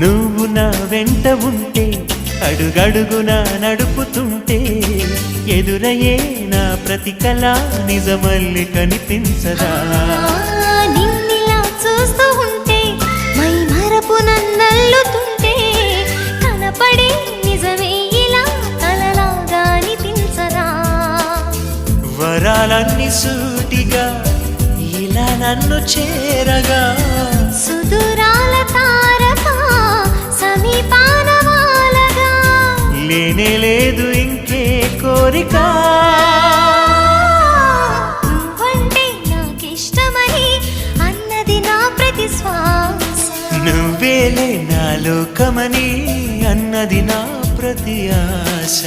నువ్వు నా వెంట ఉంటే అడుగడుగునా నడుపుతుంటే ఎదురయ్యే నా ప్రతి కళ నిజమల్లి కనిపించదా నిన్నిలా చూస్తూ ఉంటే మై మరపు నన్నల్లుతుంటే కనపడే నిజమే ఇలా కలలాగా అనిపించదా వరాలన్నీ సూటిగా ఇలా నన్ను చేరగా సుదూరాల తారక సమీపాన వాలగా లేనే లేదు ఇంకే కోరిక నువ్వంటే నాకిష్టమని అన్నది నా ప్రతి శ్వాస నువ్వేలే నా లోకమని అన్నది నా ప్రతి ఆశ